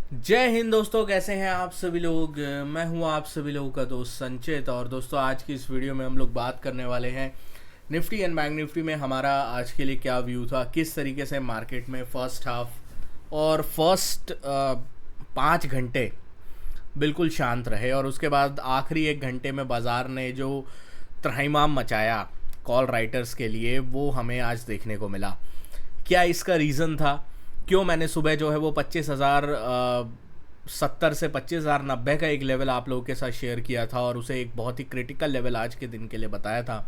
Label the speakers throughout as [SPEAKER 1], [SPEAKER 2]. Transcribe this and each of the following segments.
[SPEAKER 1] जय हिंद दोस्तों, कैसे हैं आप सभी लोग। मैं हूं आप सभी लोगों का दोस्त संचित। और दोस्तों, आज की इस वीडियो में हम लोग बात करने वाले हैं निफ्टी एंड बैंक निफ्टी में हमारा आज के लिए क्या व्यू था, किस तरीके से मार्केट में फर्स्ट हाफ और फर्स्ट 5 घंटे बिल्कुल शांत रहे और उसके बाद आखिरी 1 घंटे में बाज़ार ने जो त्रहिमाम मचाया कॉल राइटर्स के लिए, वो हमें आज देखने को मिला। क्या इसका रीज़न था, क्यों मैंने सुबह जो है वो 25,070 से 25,090 का एक लेवल आप लोगों के साथ शेयर किया था और उसे एक बहुत ही क्रिटिकल लेवल आज के दिन के लिए बताया था।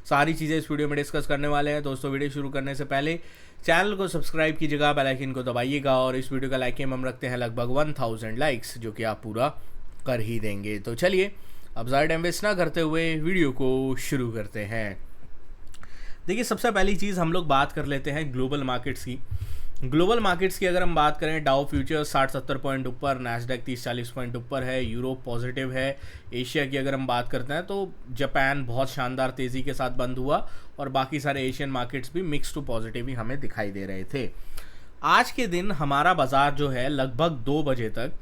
[SPEAKER 1] सारी चीज़ें इस वीडियो में डिस्कस करने वाले हैं। दोस्तों, वीडियो शुरू करने से पहले चैनल को सब्सक्राइब कीजिएगा, बेल आइकन को दबाइएगा और इस वीडियो का लाइक एम हम रखते हैं लगभग 1000 लाइक्स, जो कि आप पूरा कर ही देंगे। तो चलिए अब ज़्यादा टाइम वेस्ट ना करते हुए वीडियो को शुरू करते हैं। देखिए, सबसे पहली चीज़ हम लोग बात कर लेते हैं ग्लोबल मार्केट्स की। ग्लोबल मार्केट्स की अगर हम बात करें, डाउ फ्यूचर्स 60-70 पॉइंट ऊपर, नैस्डैक 30-40 पॉइंट ऊपर है, यूरोप पॉजिटिव है। एशिया की अगर हम बात करते हैं तो जापान बहुत शानदार तेज़ी के साथ बंद हुआ और बाकी सारे एशियन मार्केट्स भी मिक्स टू पॉजिटिव ही हमें दिखाई दे रहे थे। आज के दिन हमारा बाज़ार जो है लगभग 2 बजे तक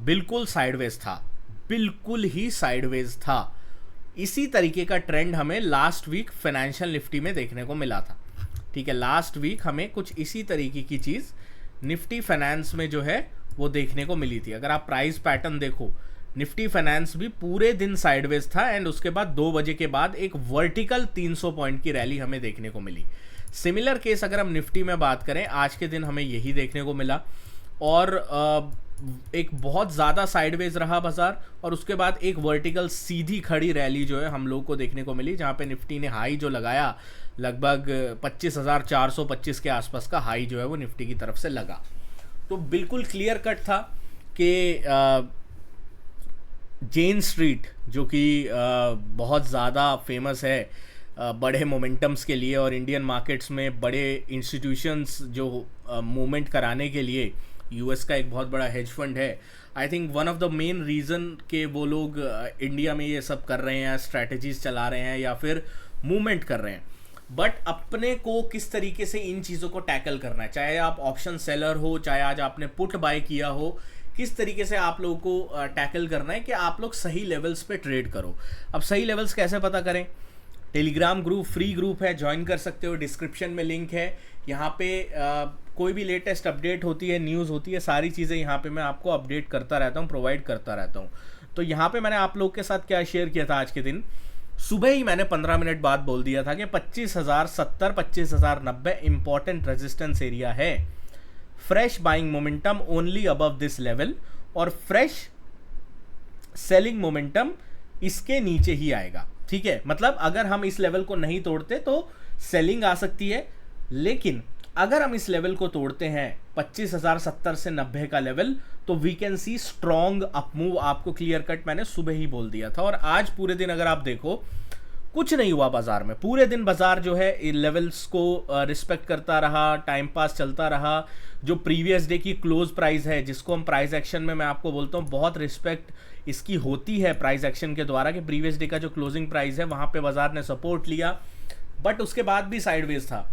[SPEAKER 1] बिल्कुल साइडवेज था, बिल्कुल ही साइडवेज था। इसी तरीके का ट्रेंड हमें लास्ट वीक फाइनेंशियल निफ्टी में देखने को मिला था। ठीक है, लास्ट वीक हमें कुछ इसी तरीके की चीज़ निफ्टी फाइनेंस में जो है वो देखने को मिली थी। अगर आप प्राइस पैटर्न देखो, निफ्टी फाइनेंस भी पूरे दिन साइडवेज था एंड उसके बाद 2 बजे के बाद एक वर्टिकल 300 पॉइंट की रैली हमें देखने को मिली। सिमिलर केस अगर हम निफ्टी में बात करें, आज के दिन हमें यही देखने को मिला और एक बहुत ज़्यादा साइडवेज रहा बाजार और उसके बाद एक वर्टिकल सीधी खड़ी रैली जो है हम लोग को देखने को मिली, जहाँ पे निफ्टी ने हाई जो लगाया लगभग 25,425 के आसपास का हाई जो है वो निफ्टी की तरफ से लगा। तो बिल्कुल क्लियर कट था कि जेन स्ट्रीट, जो कि बहुत ज़्यादा फेमस है बड़े मोमेंटम्स के लिए और इंडियन मार्केट्स में बड़े इंस्टीट्यूशंस जो मूवमेंट कराने के लिए, यूएस का एक बहुत बड़ा हेज फंड है। I think one of the main reason के वो लोग इंडिया में ये सब कर रहे हैं, स्ट्रैटेजीज चला रहे हैं या फिर मूवमेंट कर रहे हैं। बट अपने को किस तरीके से इन चीज़ों को टैकल करना है, चाहे आप ऑप्शन सेलर हो, चाहे आज आपने पुट बाय किया हो, किस तरीके से आप लोगों को टैकल करना है कि आप लोग सही लेवल्स पे ट्रेड करो। अब सही लेवल्स कैसे पता करें? टेलीग्राम ग्रुप, फ्री ग्रुप है, ज्वाइन कर सकते हो, डिस्क्रिप्शन में लिंक है। यहाँ पे कोई भी लेटेस्ट अपडेट होती है, न्यूज़ होती है, सारी चीज़ें यहाँ पे मैं आपको अपडेट करता रहता हूँ, प्रोवाइड करता रहता हूँ। तो यहाँ पे मैंने आप लोग के साथ क्या शेयर किया था आज के दिन, सुबह ही मैंने 15 मिनट बाद बोल दिया था कि 25,070 25,090 इंपॉर्टेंट रेजिस्टेंस एरिया है। Fresh buying momentum only above this level और फ्रेश सेलिंग मोमेंटम इसके नीचे ही आएगा। ठीक है, मतलब अगर हम इस लेवल को नहीं तोड़ते तो सेलिंग आ सकती है, लेकिन अगर हम इस लेवल को तोड़ते हैं 25,070 से 90 का लेवल, तो we can see strong up move. आपको क्लियर कट मैंने सुबह ही बोल दिया था और आज पूरे दिन अगर आप देखो कुछ नहीं हुआ बाजार में। पूरे दिन बाजार जो है लेवल्स को रिस्पेक्ट करता रहा, टाइम पास चलता रहा। जो प्रीवियस डे की क्लोज प्राइस है, जिसको हम प्राइस एक्शन में मैं आपको बोलता हूँ बहुत रिस्पेक्ट इसकी होती है प्राइस एक्शन के द्वारा, कि प्रीवियस डे का जो क्लोजिंग प्राइस है वहाँ पे बाजार ने सपोर्ट लिया, बट उसके बाद भी साइडवेज था।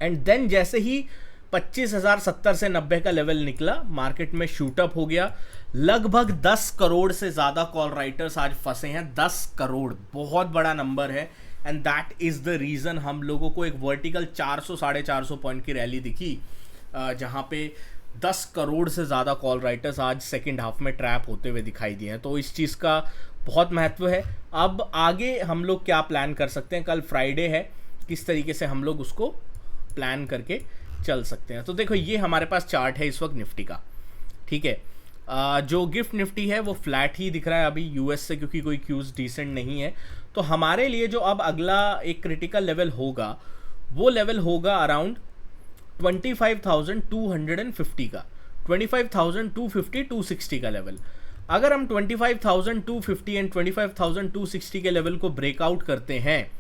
[SPEAKER 1] एंड देन जैसे ही 25,070 से 90 का लेवल निकला, मार्केट में शूटअप हो गया। लगभग 10 करोड़ से ज़्यादा कॉल राइटर्स आज फंसे हैं। 10 करोड़ बहुत बड़ा नंबर है and that is the reason हम लोगों को एक वर्टिकल 400-450 पॉइंट की रैली दिखी, जहाँ पे 10 करोड़ से ज़्यादा कॉल राइटर्स आज सेकेंड हाफ में ट्रैप होते हुए दिखाई दिए हैं। तो इस चीज़ का बहुत महत्व है। अब आगे हम लोग क्या प्लान कर सकते हैं, कल फ्राइडे है, किस तरीके से हम लोग उसको प्लान करके चल सकते हैं। तो देखो, ये हमारे पास चार्ट है इस वक्त निफ्टी का। ठीक है, जो गिफ्ट निफ्टी है वो फ्लैट ही दिख रहा है अभी यूएस से, क्योंकि कोई क्यूज डिसेंट नहीं है। तो हमारे लिए जो अब अगला एक क्रिटिकल लेवल होगा, वो लेवल होगा अराउंड 25,250 का, 25,250 260 का लेवल। अगर हम 25,250 एंड 25,260 के लेवल को ब्रेकआउट करते हैं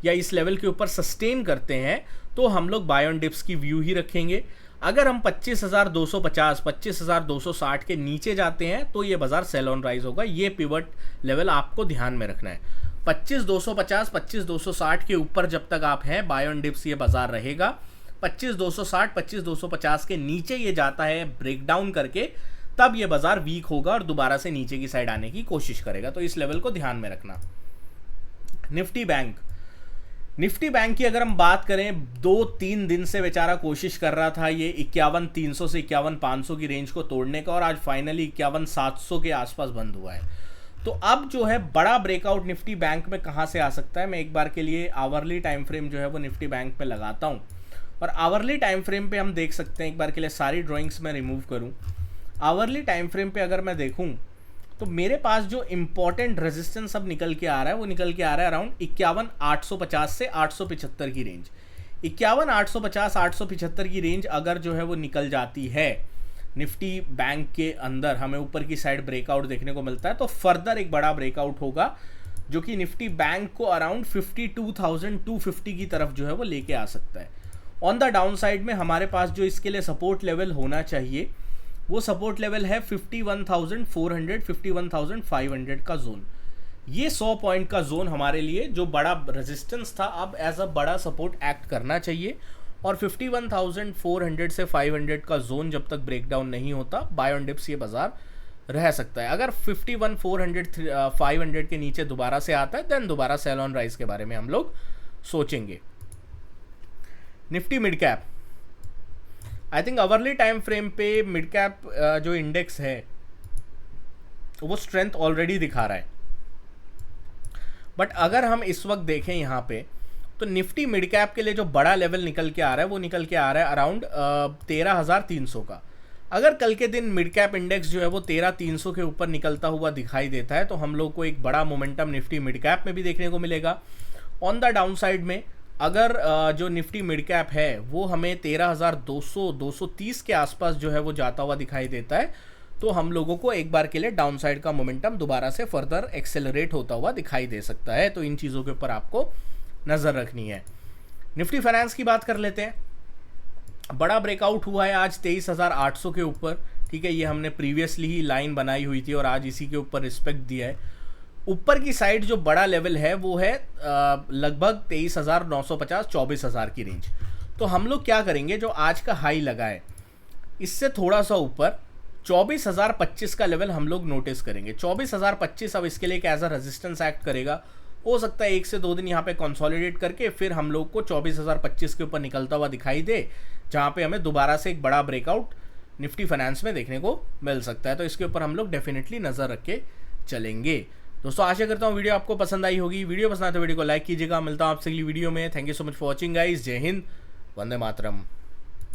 [SPEAKER 1] या इस लेवल के ऊपर सस्टेन करते हैं, तो हम लोग बाय ऑन डिप्स की व्यू ही रखेंगे। अगर हम 25,250 25,260 के नीचे जाते हैं तो ये बाजार सेल ऑन राइज होगा। ये पिवट लेवल आपको ध्यान में रखना है। 25,250 25,260 के ऊपर जब तक आप हैं, बाय ऑन डिप्स ये बाजार रहेगा। 25,260 25,250 के नीचे ये जाता है ब्रेकडाउन करके, तब ये बाजार वीक होगा और दोबारा से नीचे की साइड आने की कोशिश करेगा। तो इस लेवल को ध्यान में रखना। निफ्टी बैंक की अगर हम बात करें, 2-3 दिन से बेचारा कोशिश कर रहा था ये 51,300 से 51,500 की रेंज को तोड़ने का, और आज फाइनली 51,700 के आसपास बंद हुआ है। तो अब जो है बड़ा ब्रेकआउट निफ्टी बैंक में कहाँ से आ सकता है, मैं एक बार के लिए आवरली टाइम फ्रेम जो है वो निफ्टी बैंक पे लगाता हूँ, और आवरली टाइम फ्रेम पे हम देख सकते हैं, एक बार के लिए सारी ड्राइंग्स मैं रिमूव करूँ। आवरली टाइम फ्रेम पे अगर मैं देखूँ तो मेरे पास जो इंपॉर्टेंट रेजिस्टेंस अब निकल के आ रहा है वो निकल के आ रहा है अराउंड 51,850 से 875 की रेंज। 51,850 875 की रेंज अगर जो है वो निकल जाती है निफ्टी बैंक के अंदर, हमें ऊपर की साइड ब्रेकआउट देखने को मिलता है, तो फर्दर एक बड़ा ब्रेकआउट होगा जो कि निफ्टी बैंक को अराउंड 52,250 की तरफ जो है वो लेके आ सकता है। ऑन द डाउन साइड में हमारे पास जो इसके लिए सपोर्ट लेवल होना चाहिए वो सपोर्ट लेवल है 51,400 51,500 का जोन। ये 100 पॉइंट का जोन हमारे लिए जो बड़ा रेजिस्टेंस था अब एज अ बड़ा सपोर्ट एक्ट करना चाहिए, और 51,400 से 500 का जोन जब तक ब्रेकडाउन नहीं होता बाय ऑन डिप्स ये बाजार रह सकता है। अगर 51,400 500 के नीचे दोबारा से आता है देन दोबारा सेल ऑन राइज के बारे में हम लोग सोचेंगे। Nifty mid cap, I think hourly time frame पे मिड कैप जो इंडेक्स है वो स्ट्रेंथ ऑलरेडी दिखा रहा है, बट अगर हम इस वक्त देखें यहाँ पे तो निफ्टी मिड कैप के लिए जो बड़ा लेवल निकल के आ रहा है वो निकल के आ रहा है अराउंड 13,300 का। अगर कल के दिन मिड कैप इंडेक्स जो है वो 13,300 के ऊपर निकलता हुआ दिखाई देता है तो हम लोग को एक बड़ा मोमेंटम निफ्टी मिड कैप में भी देखने को मिलेगा। ऑन द डाउन साइड में अगर जो निफ्टी मिड कैप है वो हमें 13,200 230 के आसपास जो है वो जाता हुआ दिखाई देता है तो हम लोगों को एक बार के लिए डाउन साइड का मोमेंटम दोबारा से फर्दर एक्सेलरेट होता हुआ दिखाई दे सकता है। तो इन चीज़ों के ऊपर आपको नज़र रखनी है। निफ्टी फाइनेंस की बात कर लेते हैं। बड़ा ब्रेकआउट हुआ है आज 23,800 के ऊपर, ठीक है, ये हमने प्रीवियसली ही लाइन बनाई हुई थी और आज इसी के ऊपर रिस्पेक्ट दिया है। ऊपर की साइड जो बड़ा लेवल है वो है लगभग 23,950 24,000 की रेंज। तो हम लोग क्या करेंगे, जो आज का हाई लगा है इससे थोड़ा सा ऊपर 24,025 का लेवल हम लोग नोटिस करेंगे। 24,025 अब इसके लिए एक एज अ रेजिस्टेंस एक्ट करेगा। हो सकता है 1 से 2 दिन यहाँ पे कंसोलिडेट करके फिर हम लोग को 24,025 के ऊपर निकलता हुआ दिखाई दे, जहाँ पे हमें दोबारा से एक बड़ा ब्रेकआउट निफ्टी फाइनेंस में देखने को मिल सकता है। तो इसके ऊपर हम लोग डेफिनेटली नज़र रख के चलेंगे। दोस्तों आशा करता हूँ वीडियो आपको पसंद आई होगी। वीडियो पसंद आए तो वीडियो को लाइक कीजिएगा। मिलता हूँ आपसे अगली वीडियो में। Thank you so much for watching guys. जय हिंद, वंदे मातरम।